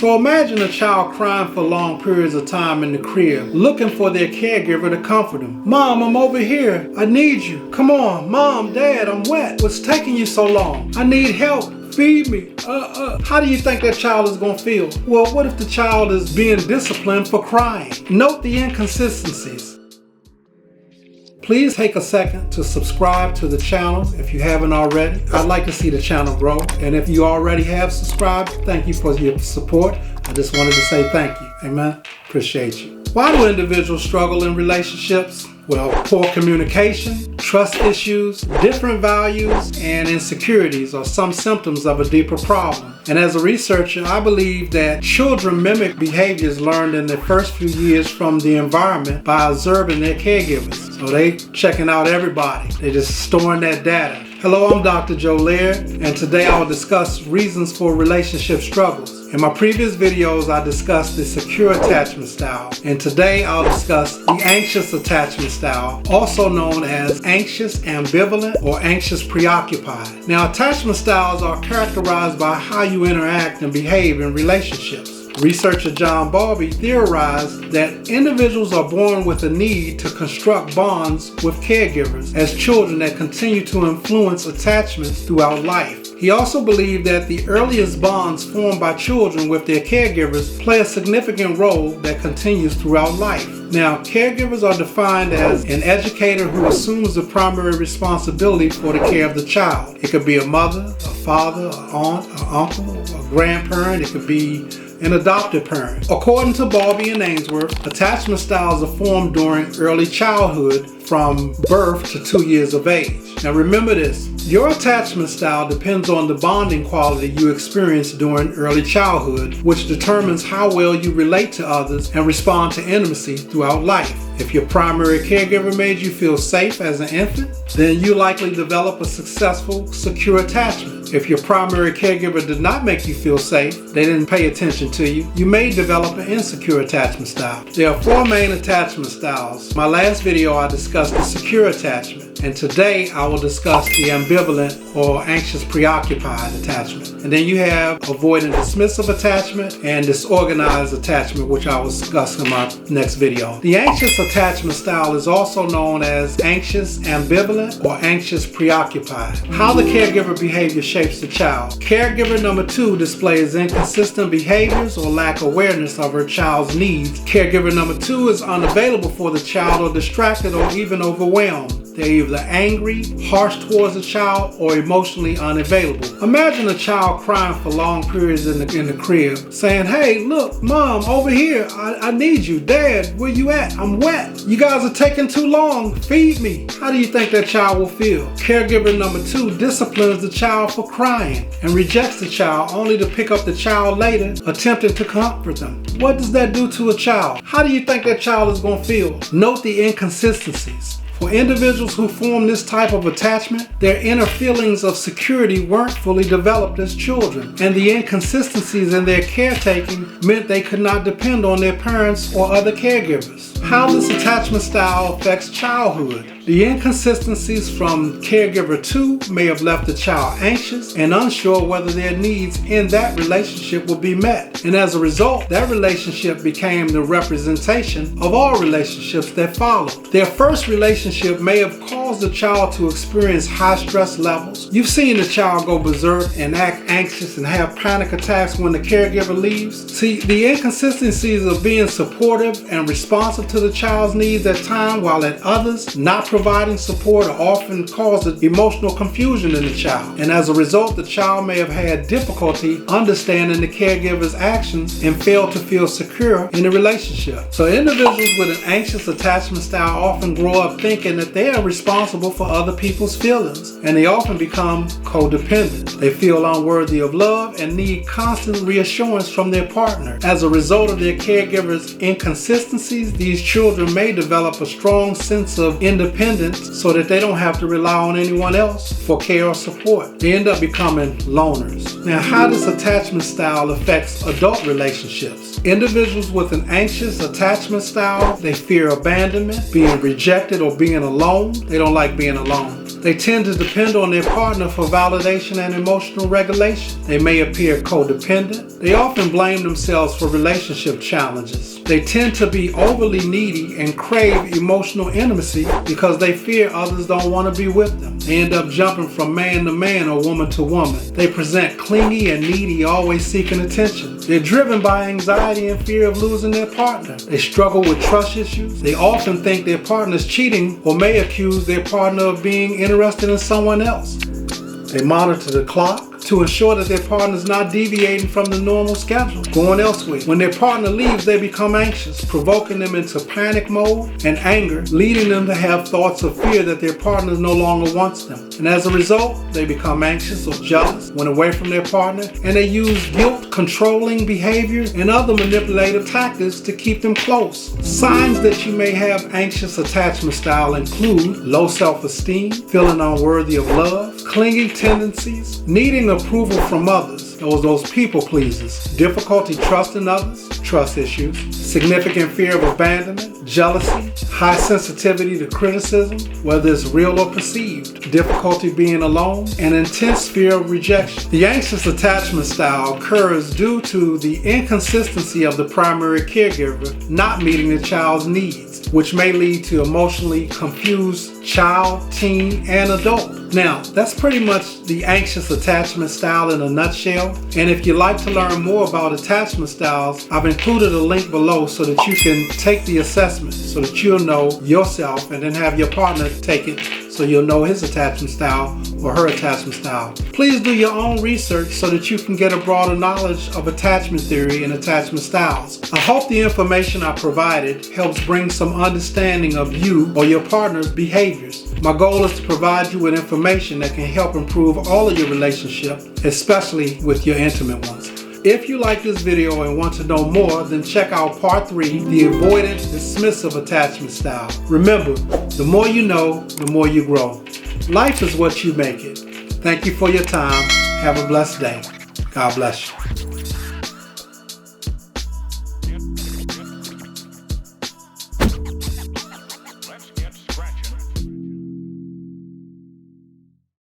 So imagine a child crying for long periods of time in the crib, looking for their caregiver to comfort them. Mom, I'm over here. I need you. Come on. Mom, Dad, I'm wet. What's taking you so long? I need help. Feed me. How do you think that child is going to feel? Well, what if the child is being disciplined for crying? Note the inconsistencies. Please take a second to subscribe to the channel if you haven't already. I'd like to see the channel grow. And if you already have subscribed, thank you for your support. I just wanted to say thank you. Amen. Appreciate you. Why do individuals struggle in relationships? Well, poor communication, trust issues, different values, and insecurities are some symptoms of a deeper problem. And as a researcher, I believe that children mimic behaviors learned in their first few years from the environment by observing their caregivers. So they checking out everybody. They're just storing that data. Hello, I'm Dr. Joe Laird, and today I'll discuss reasons for relationship struggles. In my previous videos, I discussed the secure attachment style, and today I'll discuss the anxious attachment style, also known as anxious ambivalent or anxious preoccupied. Now, attachment styles are characterized by how you interact and behave in relationships. Researcher John Bowlby theorized that individuals are born with a need to construct bonds with caregivers as children that continue to influence attachments throughout life. He also believed that the earliest bonds formed by children with their caregivers play a significant role that continues throughout life. Now, caregivers are defined as an educator who assumes the primary responsibility for the care of the child. It could be a mother, a father, an aunt, an uncle, a grandparent. It could be an adopted parent. According to Bowlby and Ainsworth, attachment styles are formed during early childhood from birth to 2 years of age. Now remember this, your attachment style depends on the bonding quality you experience during early childhood, which determines how well you relate to others and respond to intimacy throughout life. If your primary caregiver made you feel safe as an infant, then you likely develop a successful, secure attachment. If your primary caregiver did not make you feel safe, they didn't pay attention to you, you may develop an insecure attachment style. There are 4 main attachment styles. In my last video, I discussed the secure attachment, and today I will discuss the ambivalent or anxious preoccupied attachment. And then you have avoidant dismissive attachment and disorganized attachment, which I will discuss in my next video. The anxious attachment style is also known as anxious ambivalent or anxious preoccupied. How the caregiver behavior shapes the child. Caregiver number 2 displays inconsistent behaviors or lack awareness of her child's needs. Caregiver number 2 is unavailable for the child or distracted or even overwhelmed. They're either angry, harsh towards the child, or emotionally unavailable. Imagine a child crying for long periods in the crib, saying, "Hey, look, Mom, over here. I need you. Dad, where you at? I'm wet. You guys are taking too long. Feed me." How do you think that child will feel? Caregiver number 2 disciplines the child for crying and rejects the child only to pick up the child later, attempting to comfort them. What does that do to a child? How do you think that child is going to feel? Note the inconsistencies. For individuals who form this type of attachment, their inner feelings of security weren't fully developed as children, and the inconsistencies in their caretaking meant they could not depend on their parents or other caregivers. How this attachment style affects childhood. The inconsistencies from caregiver 2 may have left the child anxious and unsure whether their needs in that relationship will be met. And as a result, that relationship became the representation of all relationships that followed. Their first relationship may have caused the child to experience high stress levels. You've seen the child go berserk and act anxious and have panic attacks when the caregiver leaves. See, the inconsistencies of being supportive and responsive to the child's needs at times, while at others, not providing support, often causes emotional confusion in the child. And as a result, the child may have had difficulty understanding the caregiver's actions and failed to feel secure in the relationship. So individuals with an anxious attachment style often grow up thinking that they are responsible for other people's feelings, and they often become codependent. They feel unworthy of love and need constant reassurance from their partner. As a result of their caregiver's inconsistencies, these children may develop a strong sense of independence so that they don't have to rely on anyone else for care or support. They end up becoming loners. Now, how this attachment style affects adult relationships. Individuals with an anxious attachment style, they fear abandonment, being rejected, or being alone. They don't like being alone. They tend to depend on their partner for validation and emotional regulation. They may appear codependent. They often blame themselves for relationship challenges. They tend to be overly needy and crave emotional intimacy because they fear others don't want to be with them. They end up jumping from man to man or woman to woman. They present clingy and needy, always seeking attention. They're driven by anxiety and fear of losing their partner. They struggle with trust issues. They often think their partner's cheating or may accuse their partner of being interested in someone else. They monitor the clock to ensure that their partner is not deviating from the normal schedule, going elsewhere. When their partner leaves, they become anxious, provoking them into panic mode and anger, leading them to have thoughts of fear that their partner no longer wants them. And as a result, they become anxious or jealous when away from their partner, and they use guilt, controlling behaviors, and other manipulative tactics to keep them close. Signs that you may have anxious attachment style include low self-esteem, feeling unworthy of love, clinging tendencies, needing approval from others, those people pleasers, difficulty trusting others, trust issues, significant fear of abandonment, jealousy, high sensitivity to criticism, whether it's real or perceived, difficulty being alone, and intense fear of rejection. The anxious attachment style occurs due to the inconsistency of the primary caregiver not meeting the child's needs, which may lead to emotionally confused child, teen, and adult. Now, that's pretty much the anxious attachment style in a nutshell. And if you'd like to learn more about attachment styles, I've included a link below so that you can take the assessment so that you'll know yourself and then have your partner take it so you'll know his attachment style or her attachment style. Please do your own research so that you can get a broader knowledge of attachment theory and attachment styles. I hope the information I provided helps bring some understanding of you or your partner's behaviors. My goal is to provide you with information that can help improve all of your relationships, especially with your intimate ones. If you like this video and want to know more, then check out part 3, the avoidant dismissive attachment style. Remember, the more you know, the more you grow. Life is what you make it. Thank you for your time. Have a blessed day. God bless you.